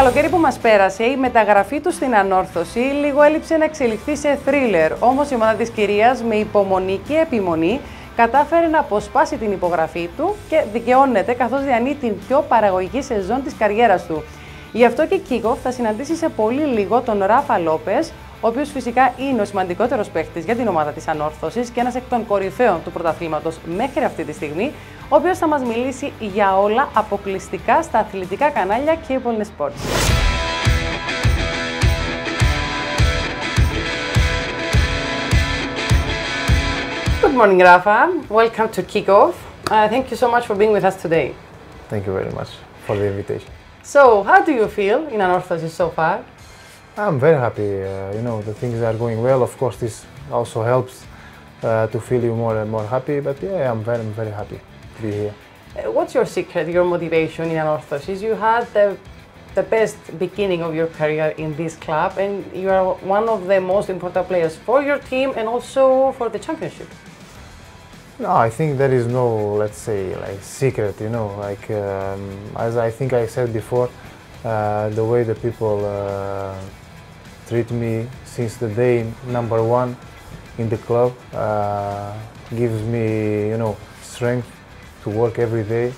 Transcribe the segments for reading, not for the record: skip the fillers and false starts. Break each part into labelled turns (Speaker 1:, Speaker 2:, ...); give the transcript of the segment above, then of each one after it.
Speaker 1: καλοκαίρι που μας πέρασε, η μεταγραφή του στην Ανόρθωση λίγο έλειψε να εξελιχθεί σε θρίλερ. Όμως η ομάδα της κυρίας με υπομονή και επιμονή κατάφερε να αποσπάσει την υπογραφή του και δικαιώνεται καθώς διανύει την πιο παραγωγική σεζόν της καριέρας του. Γι' αυτό και Κίκοφ θα συναντήσει σε πολύ λίγο τον Ράφα Λόπες, ο οποίος φυσικά είναι ο σημαντικότερος παίκτης για την ομάδα της Ανόρθωσης και ένας εκ των κορυφαίων του πρωταθλήματος μέχρι αυτή τη στιγμή, ο οποίος θα μας μιλήσει για όλα αποκλειστικά στα αθλητικά κανάλια Cable Sports. Good morning, Rafa. Welcome to Kickoff. Thank you so much for being with us today.
Speaker 2: Thank you very much for the invitation.
Speaker 1: So, how do you feel in Anorthosis so far?
Speaker 2: I'm very happy. The things are going well. Of course, this also helps to feel you more and more happy. But yeah, I'm very happy to be here.
Speaker 1: What's your secret, your motivation in Anorthosis? You had the best beginning of your career in this club, and you are one of the most important players for your team and also for the championship.
Speaker 2: No, I think there is no, let's say, like secret. As I think I said before, the way the people treat me since the day number one in the club gives me, strength to work every day.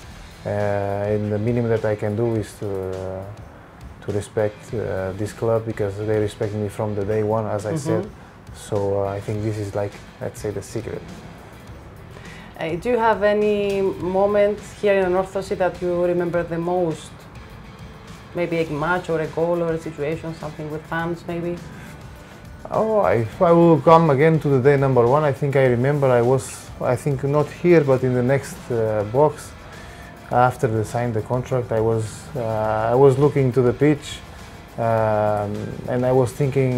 Speaker 2: And the minimum that I can do is to respect this club because they respect me from the day one, as I said. So I think this is like, let's say, the secret.
Speaker 1: Do you have any moment here in Anorthosis that you remember the most? Maybe a match or a goal or a situation, something with fans maybe?
Speaker 2: Oh, if I will come again to the day number one, I think I remember I think not here, but in the next box. After they signed the contract, I was looking to the pitch and I was thinking,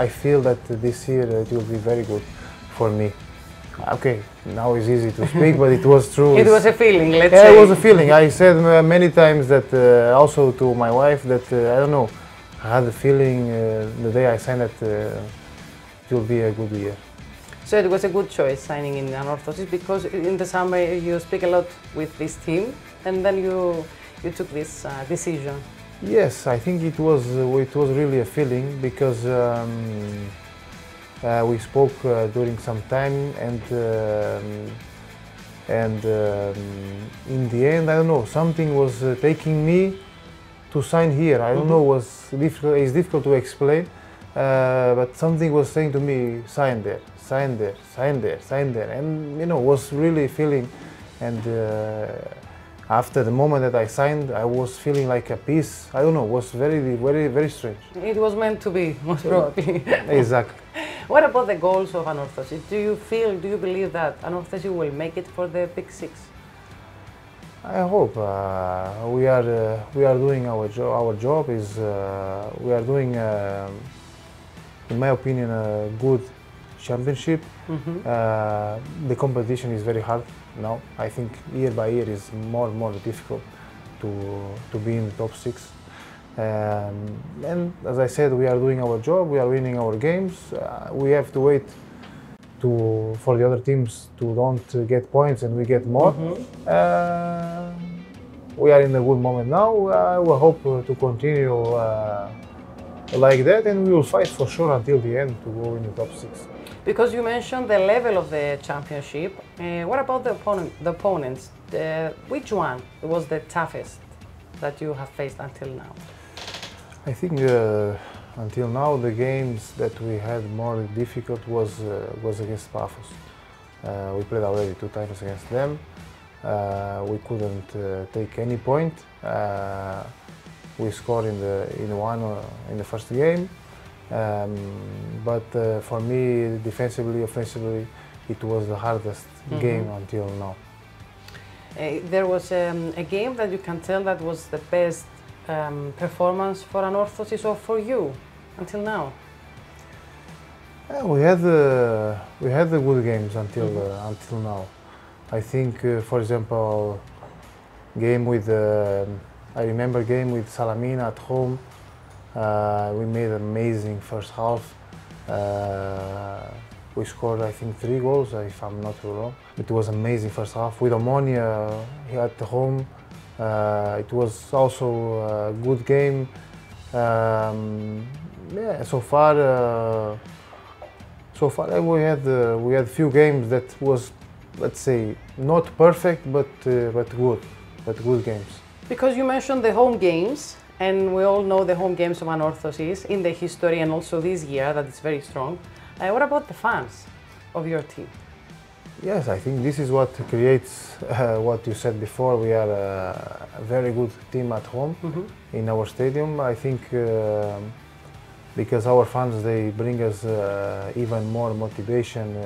Speaker 2: I feel that this year it will be very good for me. Okay, now it's easy to speak, but it was true.
Speaker 1: It was a feeling, let's say.
Speaker 2: Yeah, it was a feeling. I said many times that also to my wife that I don't know, I had the feeling the day I signed that it will be a good year.
Speaker 1: So it was a good choice signing in Anorthosis because in the summer you speak a lot with this team and then you took this decision.
Speaker 2: Yes, I think it was really a feeling because we spoke during some time and in the end, I don't know, something was taking me to sign here. I don't know, it's difficult to explain, but something was saying to me, sign there, sign there, sign there, sign there, and was really feeling. And after the moment that I signed, I was feeling like a peace. I don't know, it was very strange.
Speaker 1: It was meant to be, most probably.
Speaker 2: Exactly.
Speaker 1: What about the goals of Anorthosis? Do you believe that Anorthosis will make it for the Big Six?
Speaker 2: I hope. We are doing our job. Our job is we are doing, in my opinion, a good championship. The competition is very hard now. I think year by year is more difficult to be in the top six. And as I said, we are doing our job. We are winning our games. We have to wait for the other teams to don't get points and we get more. We are in a good moment now. I will hope to continue like that, and we will fight for sure until the end to go in the top six.
Speaker 1: Because you mentioned the level of the championship, what about the opponents? Which one was the toughest that you have faced until now?
Speaker 2: I think until now the games that we had more difficult was against Pafos. We played already 2 times against them. We couldn't take any point. We scored in the first game. But for me, defensively, offensively, it was the hardest game until now.
Speaker 1: There was a game that you can tell that was the best performance for Anorthosis or for you until now?
Speaker 2: Yeah, we had the good games until now. I think, for example, I remember game with Salamina at home. We made an amazing first half. We scored, I think, 3 goals, if I'm not wrong. It was amazing first half. With Ammonia at home, it was also a good game. Yeah, so far we had few games that was, let's say, not perfect, but good games.
Speaker 1: Because you mentioned the home games, and we all know the home games of Anorthos is in the history and also this year that it's very strong. What about the fans of your team?
Speaker 2: Yes, I think this is what creates what you said before. We are a very good team at home in our stadium. I think because our fans, they bring us even more motivation,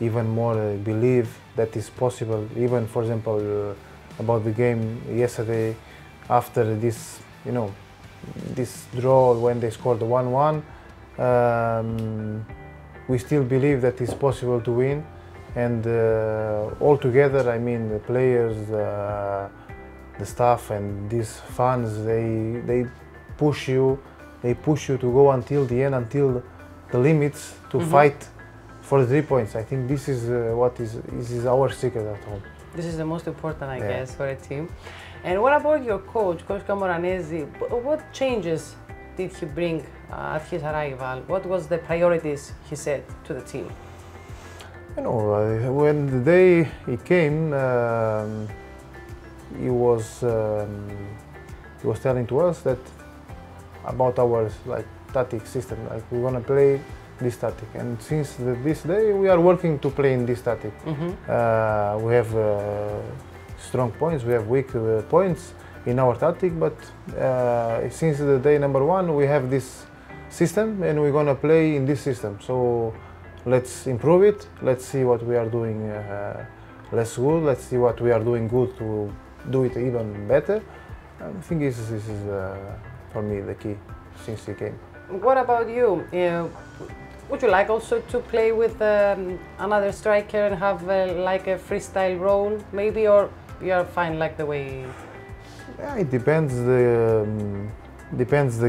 Speaker 2: even more belief that is possible. Even, for example, about the game yesterday, after this, this draw when they scored the 1-1, we still believe that it's possible to win. And all together, I mean, the players, the staff, and these fans, they push you to go until the end, until the limits, to fight for the 3 points. I think this is this is our secret at home.
Speaker 1: This is the most important, I guess, for a team. And what about your coach, Coach Camoranesi? What changes did he bring at his arrival? What was the priorities he set to the team?
Speaker 2: When the day he came, he was telling to us that about our tactic system, we're gonna play this tactic, and since this day we are working to play in this tactic. We have strong points, we have weak points in our tactic, but since the day number 1 we have this system and we're gonna play in this system. So let's improve it, let's see what we are doing less good, let's see what we are doing good to do it even better. I think this is for me the key since he came.
Speaker 1: What about you? Would you like also to play with another striker and have like a freestyle role maybe, or you are fine like the way?
Speaker 2: Yeah, it depends the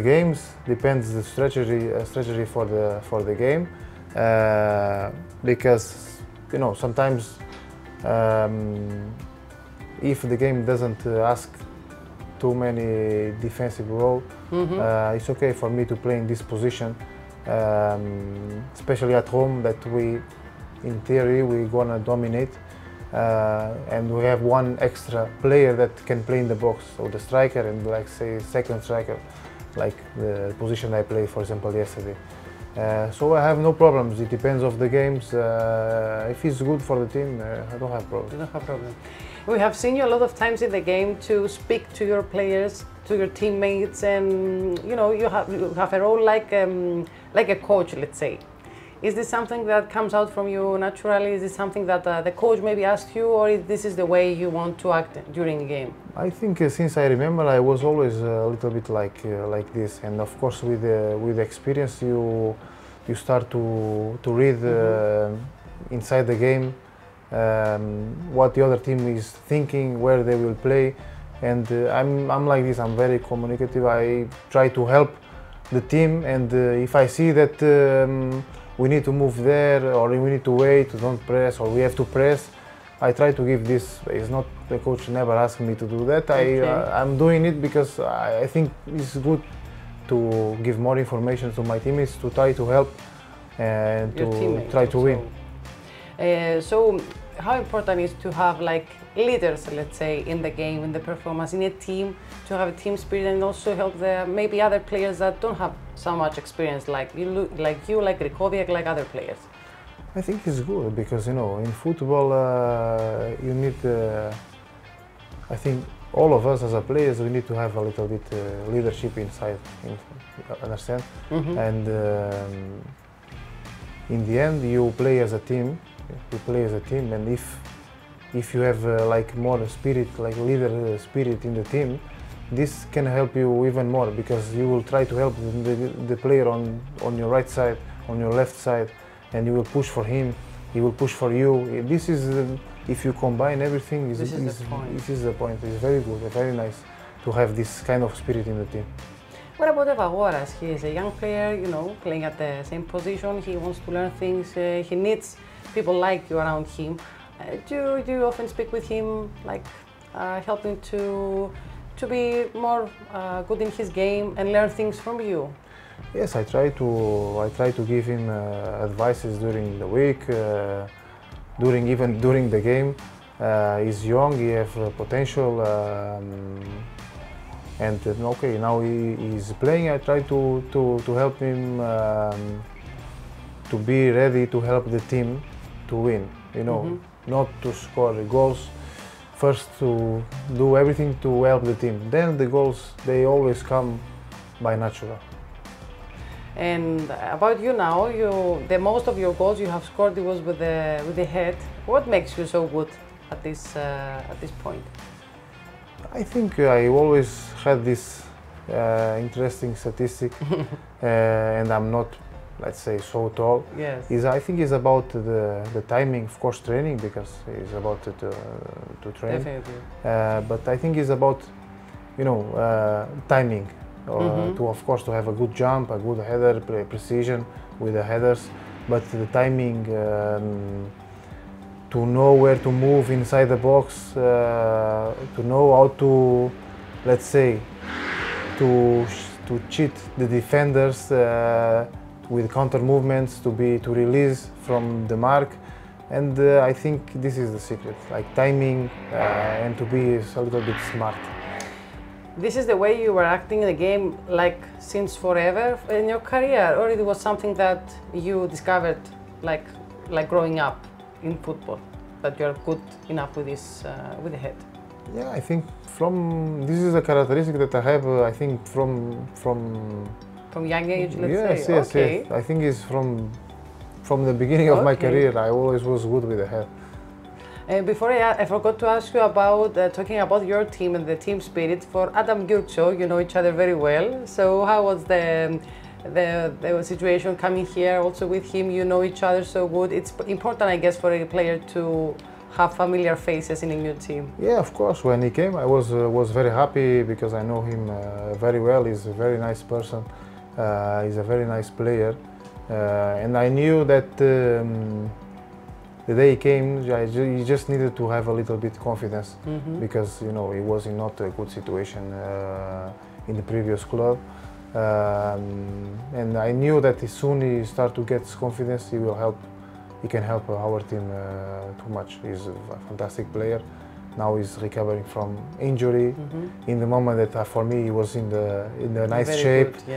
Speaker 2: games, depends the strategy for the game. Because sometimes if the game doesn't ask too many defensive role, it's okay for me to play in this position, especially at home, that in theory we're gonna dominate, and we have one extra player that can play in the box, so the striker and say second striker, like the position I played, for example, yesterday. So I have no problems. It depends on the games. If it's good for the team, I don't have problems.
Speaker 1: You don't have problem. We have seen you a lot of times in the game to speak to your players, to your teammates, and you have a role like a coach, let's say. Is this something that comes out from you naturally? Is this something that the coach maybe asked you, or this is the way you want to act during a game?
Speaker 2: I think since I remember, I was always a little bit like this, and of course with the experience, you start to read inside the game what the other team is thinking, where they will play, and I'm like this. I'm very communicative. I try to help the team, and if I see that we need to move there, or we need to wait, don't press, or we have to press, I try to give this. It's not, the coach never asked me to do that. Okay. I'm doing it because I think it's good to give more information to my teammates, to try to help and to try to win.
Speaker 1: So how important is to have like leaders, let's say, in the game, in the performance, in a team, to have a team spirit, and also help the maybe other players that don't have so much experience like you, like Rikoviak, like other players?
Speaker 2: I think it's good because in football you need. I think all of us as a players, we need to have a little bit leadership inside. Understand? And in the end, you play as a team. And if you have like more spirit, like leader spirit in the team, this can help you even more, because you will try to help the player on your right side, on your left side, and you will push for him, he will push for you. This is, if you combine everything, this is the point. It's very good, very nice to have this kind of spirit in the team.
Speaker 1: What about Evagoras? He is a young player, playing at the same position. He wants to learn things. He needs people like you around him. Do you often speak with him, like helping to to be more good in his game and learn things from you?
Speaker 2: Yes, I try to give him advices during the week, even during the game. He's young, he has potential, and okay, now he's playing. I try to help him to be ready to help the team to win. You know, not to score goals. First, to do everything to help the team. Then the goals, they always come by natural.
Speaker 1: And about you now, the most of your goals you have scored it was with the head. What makes you so good at this point?
Speaker 2: I think I always had this interesting statistic, and I'm not, let's say, so tall.
Speaker 1: Yes.
Speaker 2: I think it's about the timing, of course, training, because it's about to train.
Speaker 1: Definitely.
Speaker 2: But I think it's about, timing. To, of course, to have a good jump, a good header, precision with the headers, but the timing, to know where to move inside the box, to know how to, let's say, to cheat the defenders with counter movements, to release from the mark, and I think this is the secret, like timing and to be a little bit smart.
Speaker 1: This is the way you were acting in the game, like since forever in your career, or it was something that you discovered, like growing up in football, that you're good enough with this, with the head?
Speaker 2: Yeah, I think this is a characteristic that I have. I think from
Speaker 1: young age, let's
Speaker 2: yes,
Speaker 1: say.
Speaker 2: Yes,
Speaker 1: okay.
Speaker 2: Yes. I think it's from the beginning of my career. I always was good with the head.
Speaker 1: Before I forgot to ask you about talking about your team and the team spirit. For Adam Gyurkso, you know each other very well. So how was the situation coming here? Also with him, you know each other so good. It's important, I guess, for a player to have familiar faces in a new team.
Speaker 2: Yeah, of course. When he came, I was very happy because I know him very well. He's a very nice person. He's a very nice player, and I knew that. The day he came, he just needed to have a little bit confidence because he was in not a good situation in the previous club, and I knew that as soon he start to get confidence, he can help our team too much. He's a fantastic player. Now he's recovering from injury. In the moment that for me he was in the nice
Speaker 1: very
Speaker 2: shape.
Speaker 1: Good,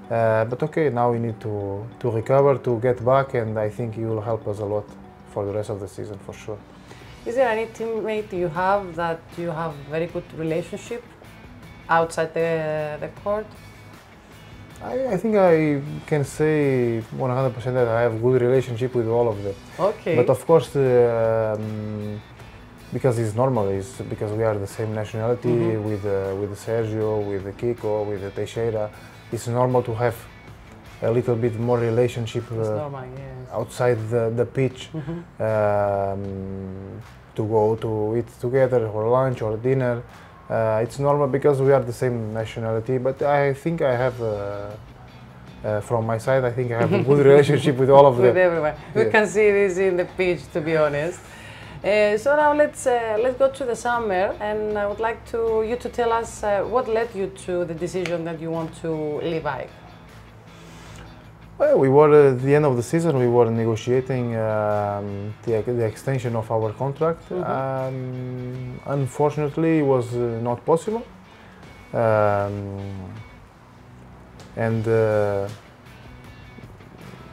Speaker 1: yeah.
Speaker 2: But okay, now we need to recover, to get back, and I think he will help us a lot for the rest of the season, for sure.
Speaker 1: Is there any teammate you have that you have very good relationship outside the court?
Speaker 2: I think I can say 100% that I have a good relationship with all of them.
Speaker 1: Okay.
Speaker 2: But of course, because it's normal, because we are the same nationality with Sergio, with Kiko, with Teixeira. It's normal to have a little bit more relationship
Speaker 1: normal, yes.
Speaker 2: Outside the pitch, to go to eat together or lunch or dinner. It's normal because we are the same nationality, but I think I have, from my side, I think I have a good relationship with all of them.
Speaker 1: With everyone. Yeah. We can see this in the pitch, to be honest. So now let's go to the summer, and I would like you to tell us what led you to the decision that you want to leave AEK.
Speaker 2: Well, we were at the end of the season. We were negotiating the extension of our contract. Unfortunately, it was not possible, and it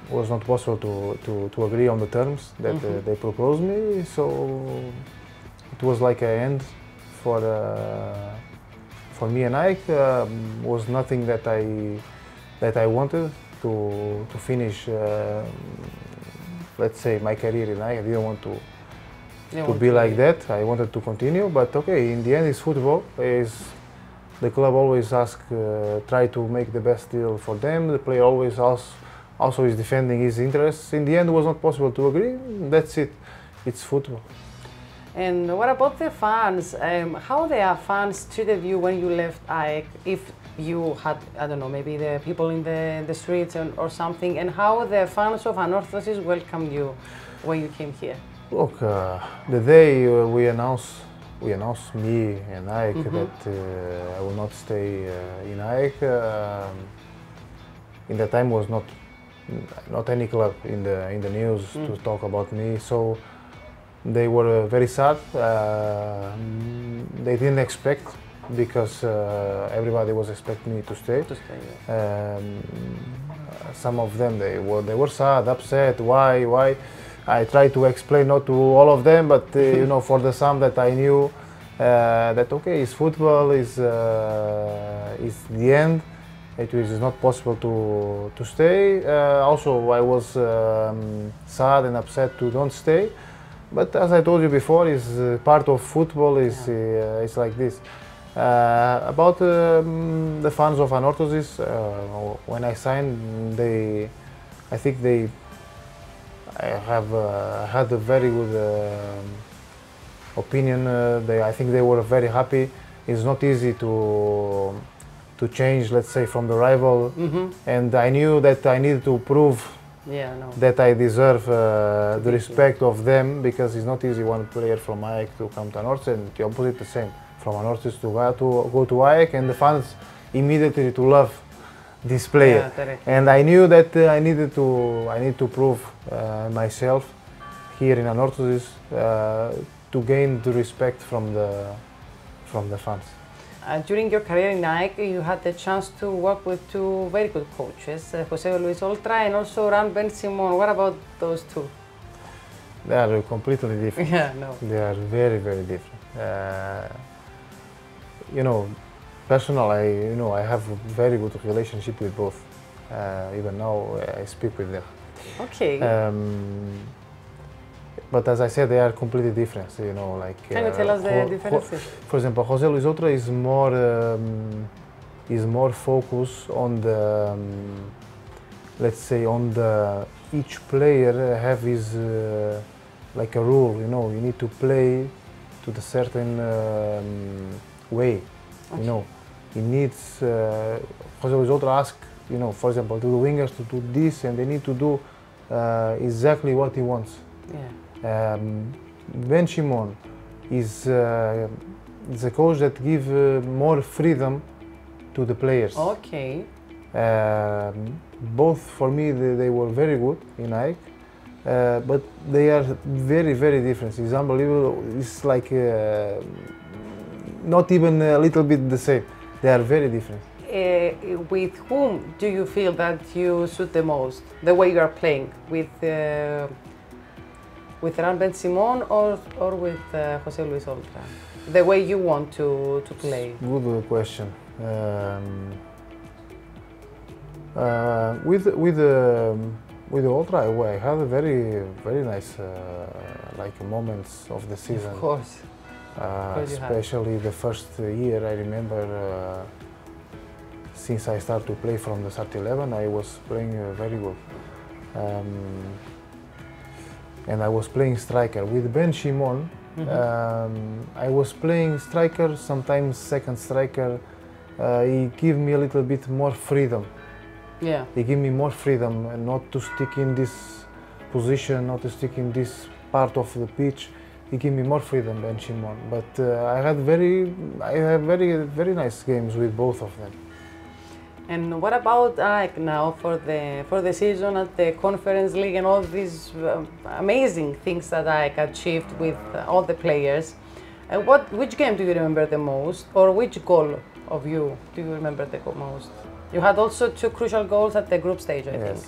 Speaker 2: was not possible to agree on the terms that they proposed me. So it was like an end for me and AEK. Was nothing that I wanted. To finish, let's say, my career in AEK. I didn't want to be like that. I wanted to continue, but okay, in the end, it's football. The club always try to make the best deal for them. The player always also is defending his interests. In the end, it was not possible to agree. That's it. It's football.
Speaker 1: And what about the fans? How the fans treated you when you left AEK? If you had, I don't know, maybe the people in the streets or something, and how the fans of Anorthosis welcomed you when you came here?
Speaker 2: Look, the day we announced we announced, me and Ajax, that I will not stay in Ajax. In that time was not any club in the news to talk about me, so they were very sad. They didn't expect, because everybody was expecting me to stay. Some of them they were sad, upset. Why? I tried to explain, not to all of them, but you know, for the some that I knew, that okay, it's football, is the end. It is not possible to stay. Also, I was sad and upset to don't stay. But as I told you before, is part of football. It's like this. About the fans of Anorthosis, when I signed, I think I have had a very good opinion. I think they were very happy. It's not easy to change, let's say, from the rival, and I knew that I needed to prove that I deserve the respect of them, because it's not easy one player from Ajax to come to Anorthosis, and the opposite the same, from Anorthosis to go to Ajax, and the fans immediately to love this player. And I knew that I need to prove myself here in Anorthosis to gain the respect from the fans.
Speaker 1: During your career in Ajax, you had the chance to work with two very good coaches, Jose Luis Oltra and also Ben Simon. What about those two?
Speaker 2: They are completely different. They are very, very different. You know, personally, I have a very good relationship with both. Even now, I speak with them.
Speaker 1: Okay.
Speaker 2: But as I said, they are completely different. You know, like.
Speaker 1: Can you tell us the differences?
Speaker 2: For example, Jose Luis Oltra is more focused on the, let's say, on the each player have his like a rule. You know, you need to play to the certain way. Okay. You know, he needs. Jose Luis Oltra asks, you know, for example, to the wingers to do this, and they need to do exactly what he wants. Ben Simon is a coach that gives more freedom to the players.
Speaker 1: Okay.
Speaker 2: Both for me they were very good in Ajax, but they are very, very different. It's unbelievable. It's like not even a little bit the same. They are very different.
Speaker 1: With whom do you feel that you suit the most? The way you are playing with Ben Simon or with Jose Luis Oltra? The way you want to play?
Speaker 2: Good question. With Oltra, I had a very, very nice like moments of the season.
Speaker 1: Of course.
Speaker 2: Especially the first year, I remember. Since I started to play from the start 11, I was playing very good. And I was playing striker. With Ben Simon, I was playing striker, sometimes second striker. He gave me a little bit more freedom.
Speaker 1: Yeah.
Speaker 2: He gave me more freedom, and not to stick in this position, not to stick in this part of the pitch. He gave me more freedom, Ben Simon. But I had very, very nice games with both of them.
Speaker 1: And what about Ajax now for the season at the Conference League and all these amazing things that Ajax achieved with all the players? Which game do you remember the most, or which goal of you do you remember the most? You had also two crucial goals at the group stage, I think.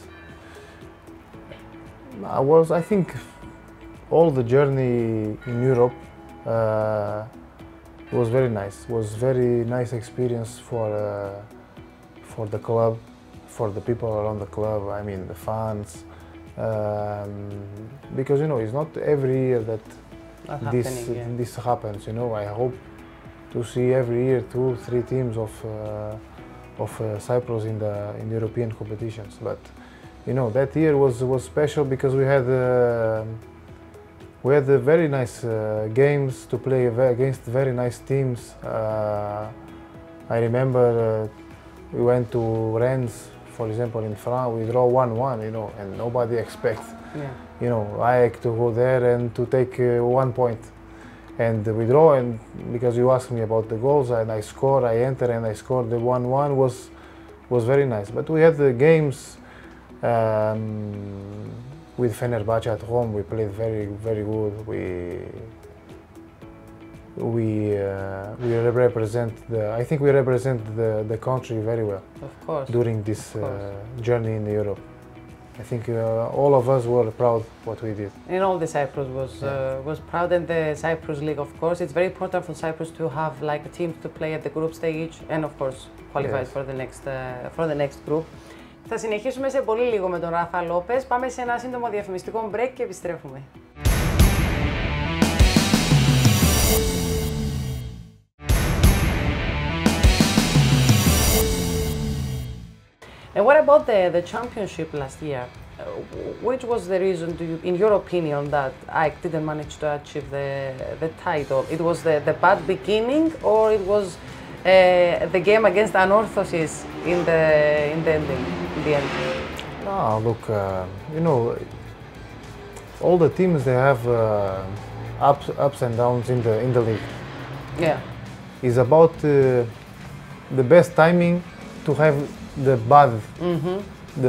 Speaker 2: I think, all the journey in Europe was very nice. It was very nice experience for the club, for the people around the club. I mean, the fans, because it's not every year that this happens. I hope to see every year 2-3 teams of Cyprus in the European competitions. But that year was special because we had very nice games to play against very nice teams. I remember we went to Rennes, for example, in France. We draw 1-1, and nobody expects, Ajax to go there and to take 1 point. and we draw. And because you asked me about the goals, and I score, I enter, and I scored the 1-1 was very nice. But we had the games with Fenerbahce at home. We played very good. We represent I think we represent the country very well.
Speaker 1: Of course.
Speaker 2: During this journey in Europe. I think all of us were proud what we did.
Speaker 1: And all the Cyprus was proud, and the Cyprus League, of course. It's very important for Cyprus to have like a team to play at the group stage and of course qualify for the next group. Θα συνεχίσουμε σε πολύ λίγο με τον Rafa Lopes. Πάμε σε ένα σύντομο διαφημιστικό break και επιστρέφουμε. And what about the championship last year? Which was the reason, in your opinion, that AEK didn't manage to achieve the title? It was the bad beginning, or it was the game against Anorthosis in the end?
Speaker 2: No, look, you know, all the teams, they have ups and downs in the league.
Speaker 1: Yeah.
Speaker 2: It's about the best timing to have the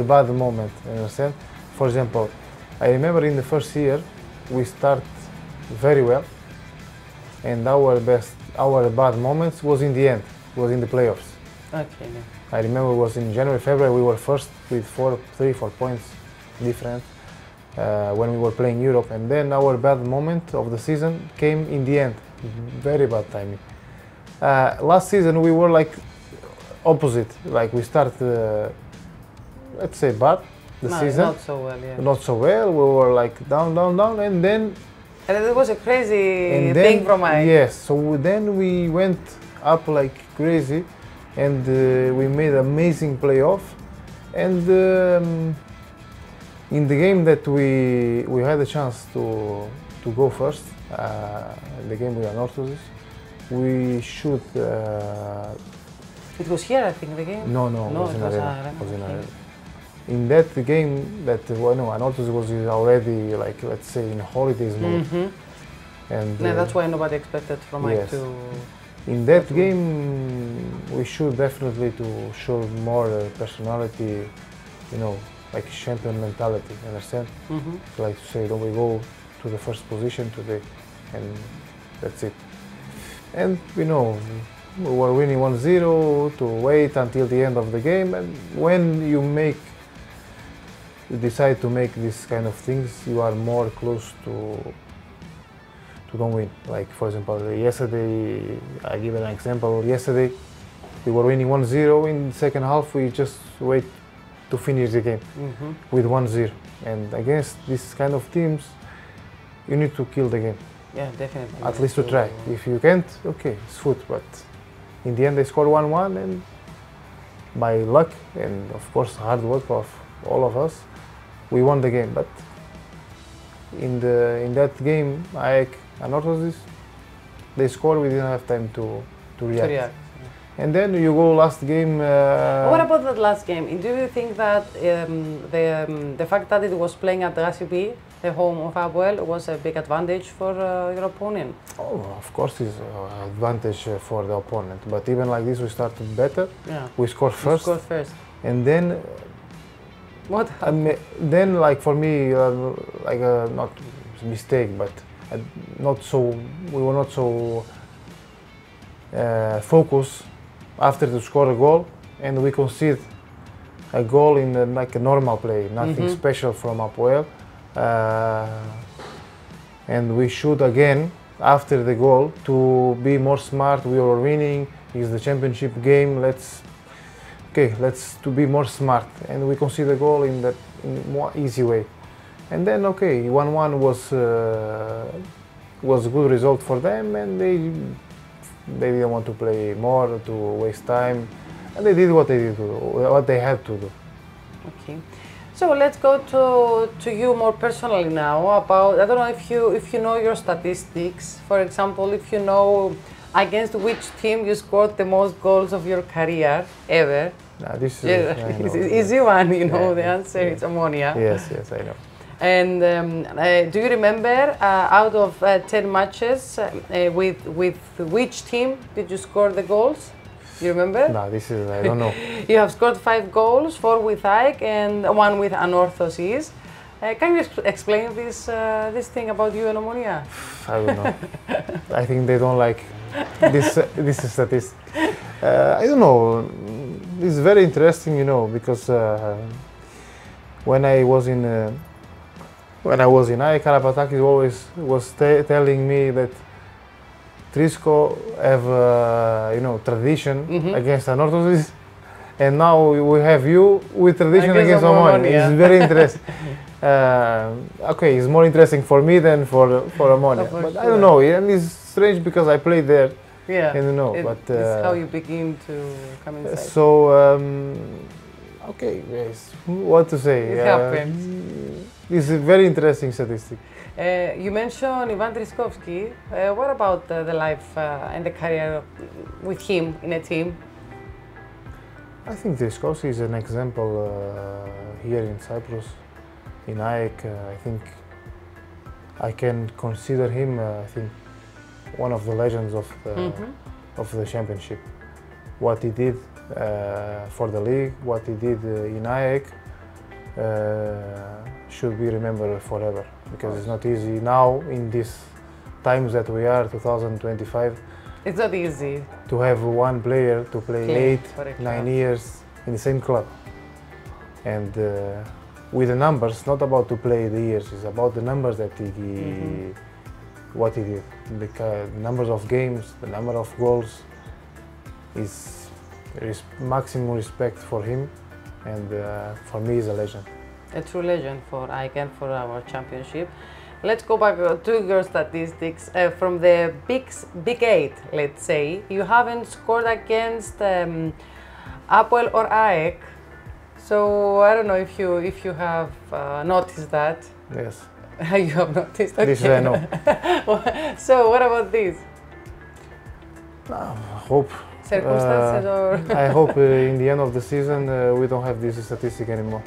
Speaker 2: bad moment, you understand? For example, I remember in the first year we start very well, and our bad moments was in the end, was in the playoffs.
Speaker 1: Okay. Yeah.
Speaker 2: I remember it was in January, February we were first with 4 points different when we were playing Europe, and then our bad moment of the season came in the end. Very bad timing. Last season we were like opposite, like we start, let's say, bad season.
Speaker 1: Not so well, yeah.
Speaker 2: Not so well. We were like down, and then.
Speaker 1: And it was a crazy thing from AEK.
Speaker 2: Yes. So then we went up like crazy, and we made amazing playoff. And in the game that we had a chance to go first, the game with Anorthosis, we should.
Speaker 1: It was here, I think, the game?
Speaker 2: No, it was in Arena. In that game, Anorthosis was already, like, let's say, in holidays mode. And
Speaker 1: that's why nobody expected from AEK to...
Speaker 2: In that game, we should definitely to show more personality, you know, like champion mentality, understand? Like to say, we go to the first position today, and that's it. And, you know, we were winning 1-0 to wait until the end of the game, and when you decide to make this kind of things, you are more close to don't win. Like, for example, yesterday, I give an example. Yesterday, we were winning 1-0. In the second half, we just wait to finish the game with 1-0. And against this kind of teams, you need to kill the game.
Speaker 1: Yeah, definitely.
Speaker 2: At least to try. If you can't, okay, it's foot, but in the end they scored 1-1, and by luck and of course hard work of all of us, we won the game. But in that game, AEK Anorthosis, they scored, we didn't have time to react. Yeah. And then you go last game.
Speaker 1: What about that last game? Do you think that the fact that it was playing at Rasibi, the home of Apoel, was a big advantage for your opponent?
Speaker 2: Oh, of course it's an advantage for the opponent. But even like this, we started better. Yeah. We scored first. And then.
Speaker 1: What happened?
Speaker 2: Then, like for me, like not mistake, but we were not so focused after to score a goal, and we concede a goal in like a normal play, nothing special from Apoel. And we should again, after the goal, to be more smart. We were winning, it's the championship game, let's to be more smart. And we concede a goal in more easy way. And then 1-1 was a good result for them, and they didn't want to play more, to waste time, and they did what they had to do.
Speaker 1: Okay. So let's go to you more personally now. About, I don't know if you know your statistics. For example, if you know against which team you scored the most goals of your career ever.
Speaker 2: This is
Speaker 1: easy one, you know. The answer is Ammonia.
Speaker 2: Yes, I know.
Speaker 1: And do you remember, out of 10 matches, with which team did you score the goals? You remember?
Speaker 2: No, this is, I don't know.
Speaker 1: You have scored 5 goals, 4 with AEK and 1 with Anorthosis. Can you explain this thing about you and Omonia?
Speaker 2: I don't know. I think they don't like this statistic. I don't know. It's very interesting, you know, because when I was in AEK, Karapatakis always was telling me that Trisko have you know, tradition against Anorthosis, and now we have you with tradition against Omonia. It's very interesting. Okay, it's more interesting for me than for Omonia, but I don't know. And it's strange because I played there.
Speaker 1: Yeah,
Speaker 2: and you know,
Speaker 1: but it's how you begin to come inside.
Speaker 2: So okay, yes. What to say?
Speaker 1: It happens.
Speaker 2: It's a very interesting statistic.
Speaker 1: You mentioned Ivan Triskovsky. What about the life and the career with him in a team?
Speaker 2: I think Triskovsky is an example here in Cyprus, in AEK. I think I can consider him. I think one of the legends of the championship. What he did for the league, what he did in AEK, should be remembered forever, because it's not easy now in these times that we are, 2025.
Speaker 1: It's not easy
Speaker 2: to have one player to play 8-9 years in the same club, and with the numbers, not about to play the years, it's about the numbers that he what he did, the numbers of games, the number of goals. There is maximum respect for him, and for me, he's a legend. A
Speaker 1: true legend for AEK and for our championship. Let's go back to your statistics. From the big 8, let's say, you haven't scored against Apoel or AEK. So I don't know if you have noticed that.
Speaker 2: Yes.
Speaker 1: You have noticed. Okay.
Speaker 2: This I know.
Speaker 1: So what about this?
Speaker 2: Hope.
Speaker 1: Circumstances or?
Speaker 2: I hope in the end of the season we don't have this statistic anymore.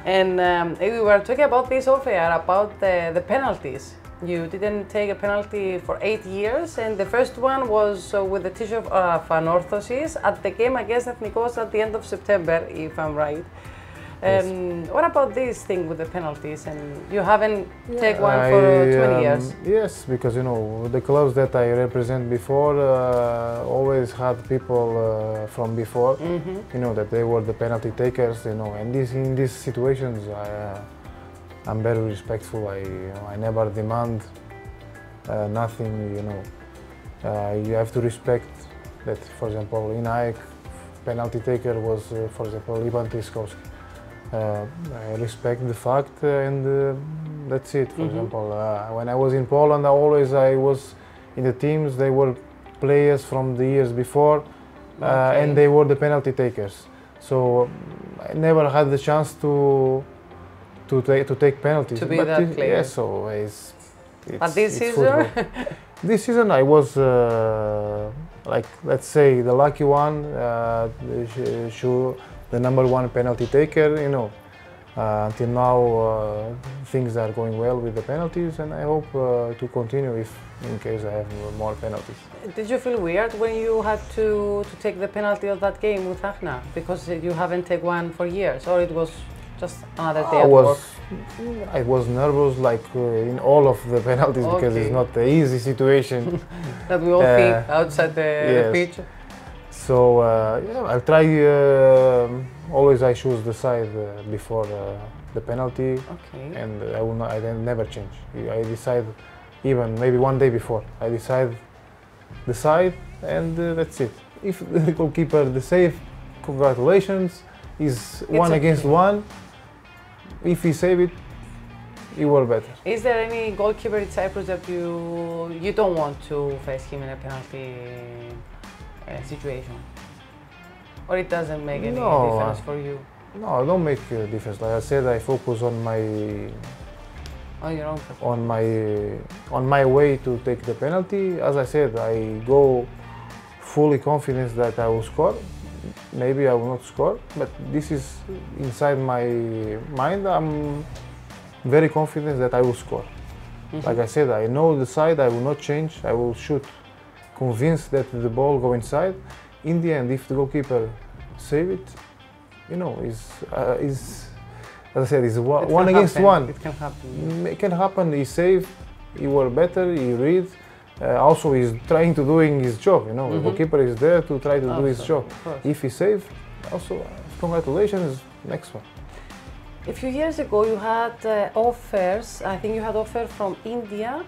Speaker 1: And we were talking about this off air, about the penalties. You didn't take a penalty for 8 years, and the first one was with the t-shirt of Anorthosis at the game against Ethnikos at the end of September, if I'm right.
Speaker 2: Yes.
Speaker 1: What about this thing with the penalties? And you haven't taken one for 20 years?
Speaker 2: Yes, because you know the clubs that I represent before always had people from before, you know, that they were the penalty takers, you know. And in these situations, I'm very respectful. I never demand nothing, you know. You have to respect that. For example, in AEK, penalty taker was, for example, Ivan Triskovsky. I respect the fact, and that's it. For example, when I was in Poland, I was in the teams. They were players from the years before, and they were the penalty takers. So I never had the chance to take penalties.
Speaker 1: To be that player.
Speaker 2: Yeah, so it's
Speaker 1: but this season?
Speaker 2: This season I was, like, let's say, the lucky one, the number 1 penalty taker, you know. Until now, things are going well with the penalties, and I hope to continue in case I have more penalties.
Speaker 1: Did you feel weird when you had to take the penalty of that game with Achna, because you haven't taken one for years, or it was just another day at work?
Speaker 2: I was nervous, like in all of the penalties, because it's not an easy situation.
Speaker 1: That we all think outside the pitch.
Speaker 2: So yeah, I'll try. Always I choose the side before the penalty, and I will not. I never change. I decide, even maybe one day before. I decide the side, and that's it. If the goalkeeper the save, congratulations. It's 1 against 1. If he save it, you were better. Is
Speaker 1: there any goalkeeper in Cyprus that you don't want to face him in a penalty situation? Or it doesn't make any difference for you?
Speaker 2: No, it don't make a difference. Like I said, I focus on my
Speaker 1: your own performance.
Speaker 2: on my way to take the penalty. As I said, I go fully confident that I will score. maybe I will not score, but this is inside my mind. I'm very confident that I will score. Like I said, I know the side, I will not change, I will shoot, convinced that the ball go inside. In the end, if the goalkeeper save it, you know, as I said, it's one against one.
Speaker 1: It can happen.
Speaker 2: It can happen. He save, he work better, he read. Also, he's trying to doing his job. You know, the goalkeeper is there to try to do his job. If he save, also congratulations. Next one.
Speaker 1: A few years ago, you had offers. I think you had offer from India,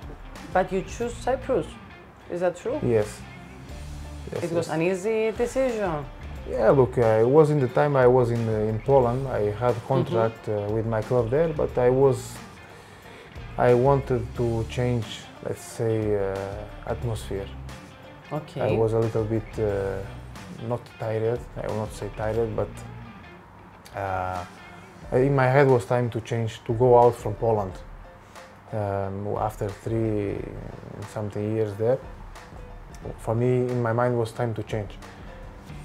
Speaker 1: but you choose Cyprus. Is that true?
Speaker 2: Yes.
Speaker 1: It was an easy decision.
Speaker 2: Yeah, look, it was in the time I was in Poland. I had contract with my club there, but I wanted to change, let's say, atmosphere.
Speaker 1: Okay.
Speaker 2: I was a little bit not tired. I will not say tired, but in my head was time to change, to go out from Poland. After 3-something years there, for me, in my mind, was time to change.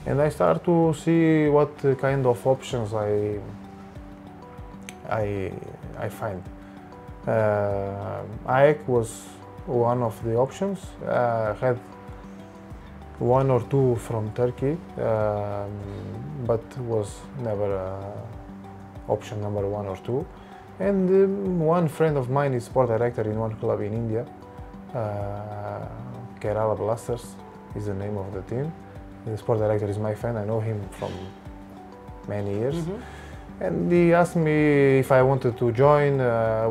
Speaker 2: And I start to see what kind of options I find. AEK was one of the options. Had one or two from Turkey, but was never option number 1 or 2. And one friend of mine is sport director in one club in India. Kerala Blasters is the name of the team. The sport director is my friend. I know him from many years. And he asked me if I wanted to join.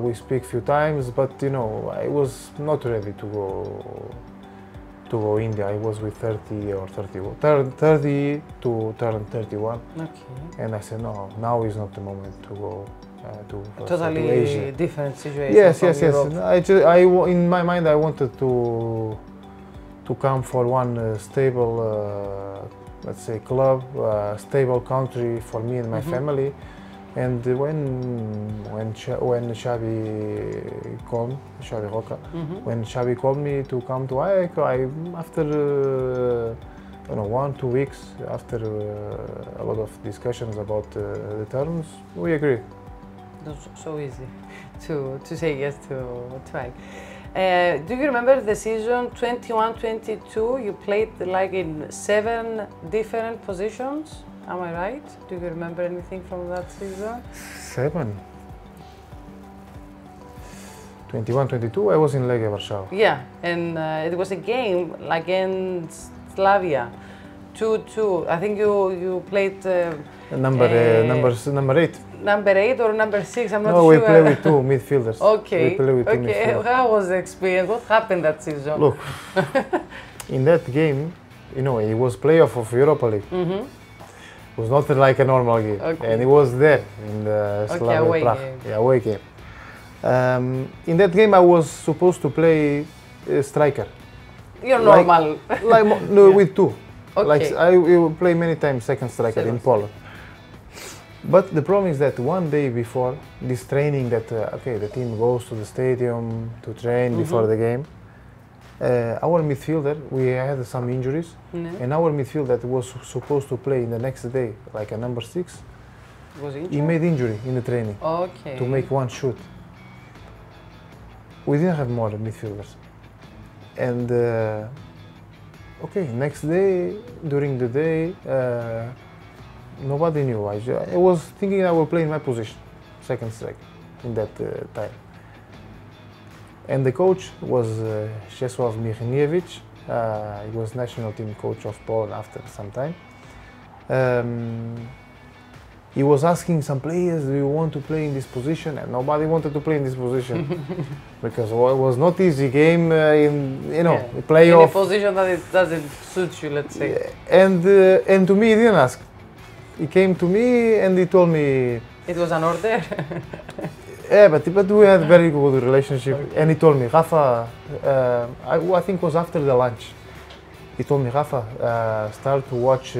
Speaker 2: We speak few times, but you know, I was not ready to go India. I was with 30 or 30 to turn 31. Okay. And I said, no, now is not the moment to go to
Speaker 1: totally different situation.
Speaker 2: Yes. In my mind, I wanted to come for one stable, let's say, club, stable country for me and my family. And when Xavi called, Xavi Roca, when Xavi called me to come to AEK, after 1-2 weeks, after a lot of discussions about the terms, we agreed.
Speaker 1: That's so easy to say yes to AEK. Do you remember the season 21-22? You played like in 7 different positions. Am I right? Do you remember anything from that season?
Speaker 2: 7. 21-22, I was in Legia Warsaw.
Speaker 1: Yeah, and it was a game against Slavia, 2-2. I think you played
Speaker 2: number 8.
Speaker 1: Number 8 or number 6, I'm not
Speaker 2: sure.
Speaker 1: No,
Speaker 2: we play with 2 midfielders.
Speaker 1: Okay.
Speaker 2: We play with 2 midfielders.
Speaker 1: How was the experience? What happened that season?
Speaker 2: Look, in that game, you know, it was playoff of Europa League. It was not like a normal game, and it was there in the Slavia Prague. Yeah, away game. In that game, I was supposed to play striker.
Speaker 1: You're normal.
Speaker 2: With 2. Okay. Like I will play many times second striker in Poland. But the problem is that one day before this training, that the team goes to the stadium to train before the game. Our midfielder, we had some injuries, and our midfielder that was supposed to play in the next day, like a number 6, he made injury in the training to make one shoot. We didn't have more midfielders. And next day, during the day, nobody knew. I was thinking I will play in my position, second striker, in that time. And the coach was Czesław Michniewicz. He was national team coach of Poland after some time. He was asking some players, do you want to play in this position? And nobody wanted to play in this position because it was not easy game playoff.
Speaker 1: In a position that it doesn't suit you, let's say.
Speaker 2: And to me, he didn't ask. He came to me and he told me.
Speaker 1: It was an order.
Speaker 2: Yeah, but we had very good relationship. And he told me, Rafa, I think it was after the lunch. He told me, Rafa, start to watch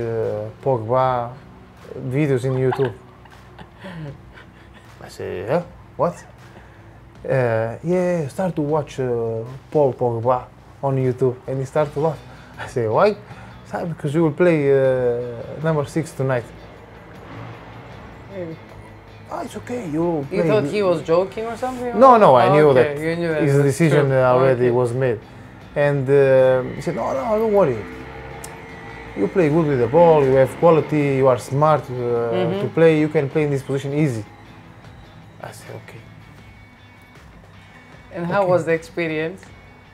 Speaker 2: Pogba videos in YouTube. I say, yeah, what? Yeah, start to watch Paul Pogba on YouTube. And he started to laugh. I say, why? Because you will play number 6 tonight. It's okay. You
Speaker 1: thought he was joking or something?
Speaker 2: No, no. I knew
Speaker 1: okay,
Speaker 2: that
Speaker 1: you knew
Speaker 2: his decision already was made, and he said, "No, no, don't worry. You play good with the ball. You have quality. You are smart to play. You can play in this position easy." I said, "Okay."
Speaker 1: And how was the experience?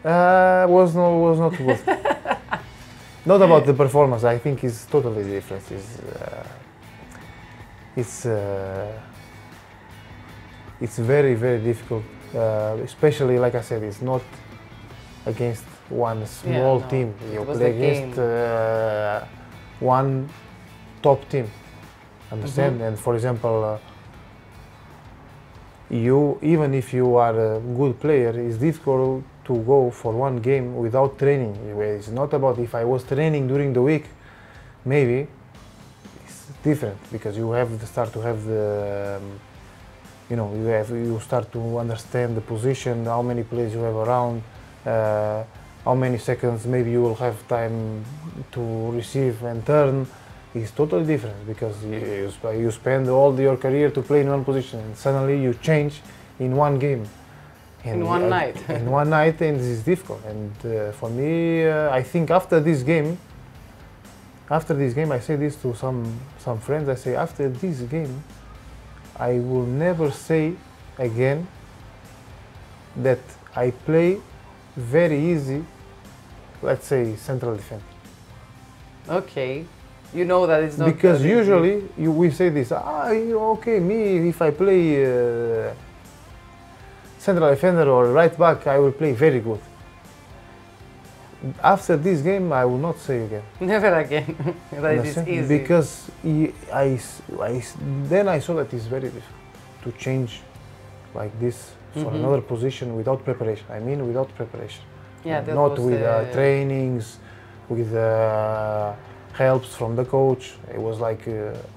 Speaker 2: Was not good. Not about the performance. I think it's totally different. It's very, very difficult. Especially, like I said, it's not against one small team. You play against one top team. Understand? And for example, even if you are a good player, it's difficult to go for one game without training. It's not about if I was training during the week, maybe it's different because you have to start to have the, you start to understand the position, how many players you have around, how many seconds maybe you will have time to receive and turn. It's totally different because you spend all your career to play in one position and suddenly you change in one game.
Speaker 1: In one night.
Speaker 2: In one night, and this is difficult. And for me, I think after this game, I say this to some friends. I say after this game, I will never say again that I play very easy. Let's say central defense.
Speaker 1: Okay. You know that it's not
Speaker 2: because usually we say this. Okay, me if I play central defender or right back, I will play very good. After this game, I will not say again.
Speaker 1: Never again. That it is easy.
Speaker 2: Because then I saw that it's very difficult to change like this for another position without preparation. I mean, without preparation.
Speaker 1: Yeah,
Speaker 2: not with trainings, with helps from the coach. It was like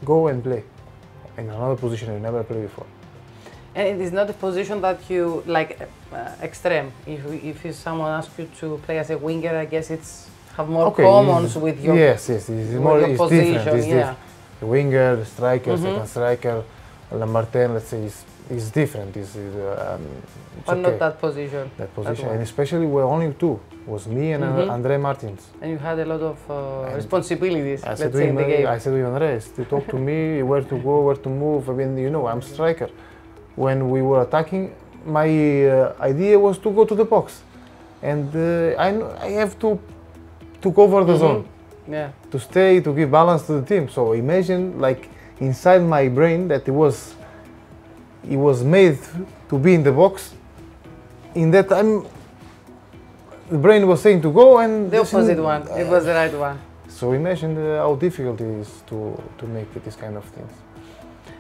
Speaker 2: go and play in another position you never played before.
Speaker 1: And it is not a position that you like extreme. If someone asks you to play as a winger, I guess it's have more commons with your
Speaker 2: it's more
Speaker 1: your position.
Speaker 2: Different.
Speaker 1: Yeah.
Speaker 2: The winger, the striker, second striker, number 10. Let's say is different.
Speaker 1: But not that position.
Speaker 2: That position, and especially we're only two. Was me and Andre Martins.
Speaker 1: And you had a lot of responsibilities.
Speaker 2: I said to him, Andre, talk to me, where to go, where to move. I mean, I'm striker. When we were attacking, my idea was to go to the box, and I have to cover the zone, to stay, to give balance to the team. So imagine, like inside my brain, that it was made to be in the box. In that time, the brain was saying to go, and
Speaker 1: the opposite one. It was the right one.
Speaker 2: So imagine how difficult it is to make this kind of things.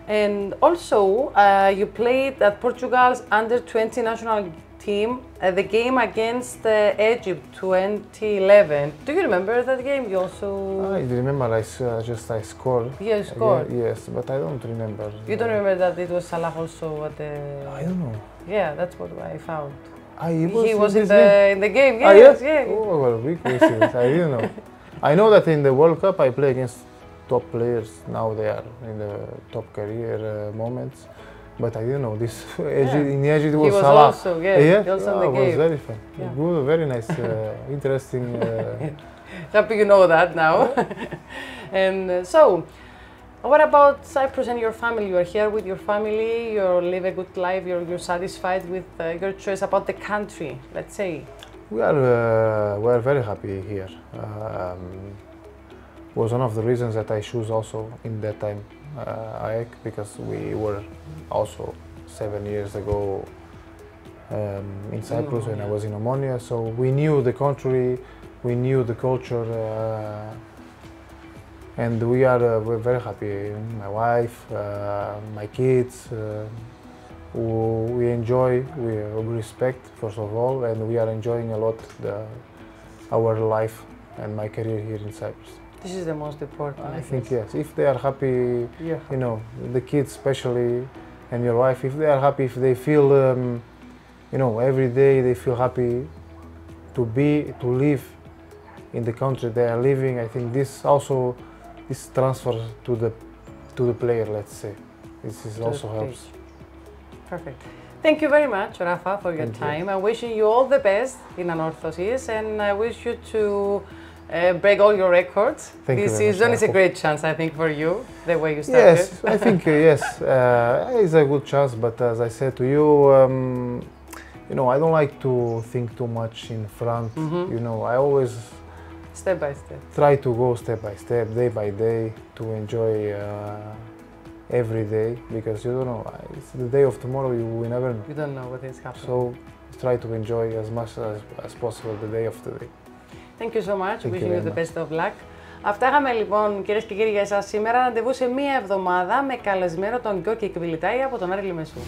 Speaker 1: And also, you played at Portugal's under-20 national team at the game against Egypt 2011. Do you remember that game? You also...
Speaker 2: I remember I scored.
Speaker 1: Yeah, you scored?
Speaker 2: Yes, but I don't remember.
Speaker 1: You don't remember that it was Salah also at the...
Speaker 2: I don't know.
Speaker 1: Yeah, that's what I found.
Speaker 2: He
Speaker 1: was in the game, yes, yeah.
Speaker 2: Oh, well, big coincidence. I didn't know. I know that in the World Cup I play against top players. Now they are in the top career moments. But I didn't know this. In Egypt it was Salah.
Speaker 1: He was also in the game.
Speaker 2: It was very fun. Yeah. Good, very nice, interesting.
Speaker 1: Happy you know that now. And so, what about Cyprus and your family? You are here with your family, you live a good life, you're satisfied with your choice about the country, let's say?
Speaker 2: We are very happy here. Was one of the reasons that I chose also in that time AEK, because we were also 7 years ago in Cyprus when I was in Omonia, so we knew the country, we knew the culture, and we're very happy. My wife, my kids, we enjoy, we respect first of all, and we are enjoying a lot our life and my career here in Cyprus.
Speaker 1: This is the most important.
Speaker 2: I think yes. If they are happy, you know, the kids especially, and your wife, if they are happy, if they feel, you know, every day they feel happy to live in the country they are living. I think this also transfers to the player. Let's say this is also helps.
Speaker 1: Perfect. Thank you very much, Rafa, for your time. I'm wishing you all the best in Anorthosis, and I wish you to break all your records. This season is a great chance, I think, for you, the way you started.
Speaker 2: Yes, I think yes, it's a good chance. But as I said to you, you know, I don't like to think too much in front. You know, I always
Speaker 1: step by step.
Speaker 2: Try to go step by step, day by day, to enjoy every day, because you don't know, it's the day of tomorrow, we never know.
Speaker 1: You don't know what is happening.
Speaker 2: So try to enjoy as much as possible the day of today.
Speaker 1: Thank you so much. Wishing you the best of luck. Αυτά είχαμε λοιπόν, κυρίες και κύριοι, για εσάς σήμερα. Ραντεβού σε μία εβδομάδα με καλεσμένο τον Γκόκη Κβιλιτάη από τον Άρη Λιμεσού.